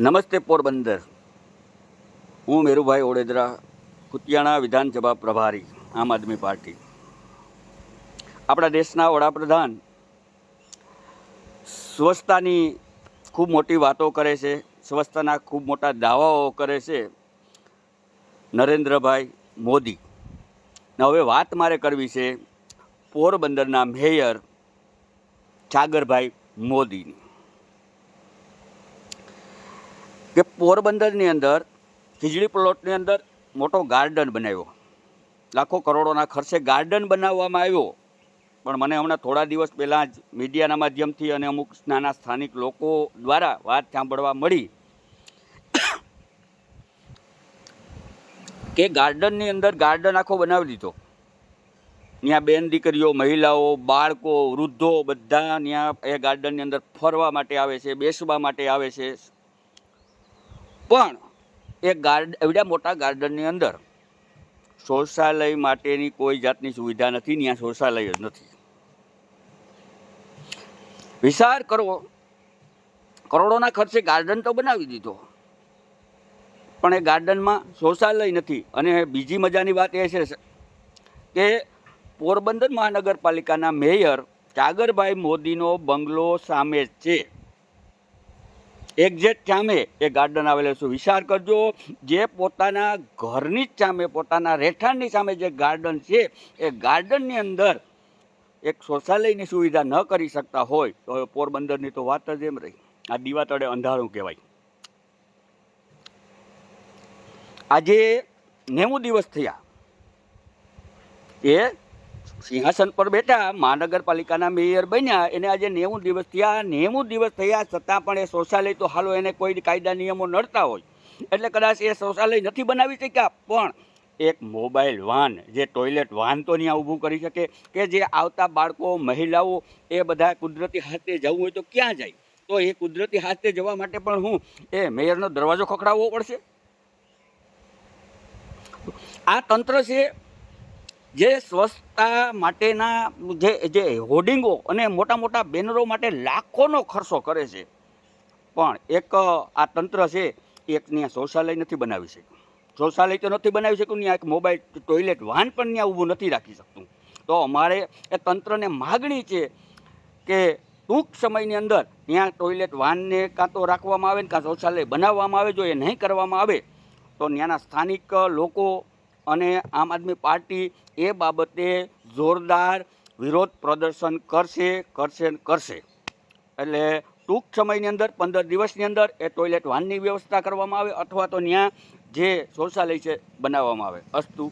નમસ્તે પોરબંદર। હું મેરુભાઈ ઓડેદરા, કુતિયાણા વિધાનસભા પ્રભારી, આમ આદમી પાર્ટી। આપણા દેશના વડાપ્રધાન સ્વચ્છતાની ખૂબ મોટી વાતો કરે છે, સ્વચ્છતાના ખૂબ મોટા દાવાઓ કરે છે નરેન્દ્રભાઈ મોદી। હવે વાત મારે કરવી છે પોરબંદરના મેયર છાગરભાઈ મોદીની કે પોરબંદરની અંદર ખીજડી પ્લોટની અંદર મોટો ગાર્ડન બનાવ્યો, લાખો કરોડોના ખર્ચે ગાર્ડન બનાવવામાં આવ્યો। પણ મને હમણાં થોડા દિવસ પહેલાં જ મીડિયાના માધ્યમથી અને અમુક નાના સ્થાનિક લોકો દ્વારા વાત સાંભળવા મળી કે ગાર્ડનની અંદર ગાર્ડન આખો બનાવી દીધો। ત્યાં બેન દીકરીઓ, મહિલાઓ, બાળકો, વૃદ્ધો બધા ત્યાં એ ગાર્ડનની અંદર ફરવા માટે આવે છે, બેસવા માટે આવે છે। પણ એ એવડા મોટા ગાર્ડનની અંદર શૌચાલય માટેની કોઈ જાતની સુવિધા નથી, ત્યાં શૌચાલય જ નથી। વિચાર કરો, કરોડોના ખર્ચે ગાર્ડન તો બનાવી દીધો, પણ એ ગાર્ડનમાં શૌચાલય નથી। અને બીજી મજાની વાત એ છે કે પોરબંદર મહાનગરપાલિકાના મેયર છાગરભાઈ મોદીનો બંગલો સામે જ છે, એક્ઝેક્ટ સામે એ ગાર્ડન આવેલું છે। વિચાર કરજો, જે પોતાના ઘરની જ સામે, પોતાના રહેઠાણની સામે જે ગાર્ડન છે, એ ગાર્ડનની અંદર એક શૌચાલયની સુવિધા ન કરી શકતા હોય તો હવે પોરબંદરની તો વાત જ એમ રહી। આ દીવા તળે અંધારું કહેવાય। આજે 90 દિવસ થયા એ સિંહાસન પર બેઠા, મહાનગરપાલિકાના મેયર બન્યા, એને આજે 90 દિવસ થયા। 90 દિવસ થયા છતાં પણ એ શૌચાલય તો હાલો એને કોઈ કાયદા નિયમો નડતા હોય એટલે કદાચ એ શૌચાલય નથી બનાવી શક્યા, પણ એક મોબાઈલ વાન, જે ટોયલેટ વાન તો ત્યાં ઊભું કરી શકે કે જે આવતા બાળકો, મહિલાઓ એ બધા કુદરતી હાથે જવું હોય તો ક્યાં જાય? તો એ કુદરતી હાથે જવા માટે પણ હું એ મેયરનો દરવાજો ખખડાવવો પડશે? આ તંત્ર છે જે સ્વચ્છતા માટેના જે હોર્ડિંગો અને મોટા મોટા બેનરો માટે લાખોનો ખર્ચો કરે છે, પણ એક આ તંત્ર છે એક ત્યાં શૌચાલય નથી બનાવી શક્યું। શૌચાલય તો નથી બનાવી શક્યું, ત્યાં એક મોબાઈલ ટોયલેટ વાહન પણ ત્યાં ઊભું નથી રાખી શકતું। તો અમારે એ તંત્રને માગણી છે કે ટૂંક સમયની અંદર ત્યાં ટોયલેટ વાહનને કાં તો રાખવામાં આવે ને કાં શૌચાલય બનાવવામાં આવે। જો એ નહીં કરવામાં આવે તો ત્યાંના સ્થાનિક લોકો અને આમ આદમી પાર્ટી એ બાબતે જોરદાર વિરોધ પ્રદર્શન કરશે। એટલે ટૂંક સમયની અંદર 15 દિવસની અંદર એ ટોયલેટ વાનની વ્યવસ્થા કરવામાં આવે અથવા તો ત્યાં જે શૌચાલય છે બનાવવામાં આવે। અસ્તુ।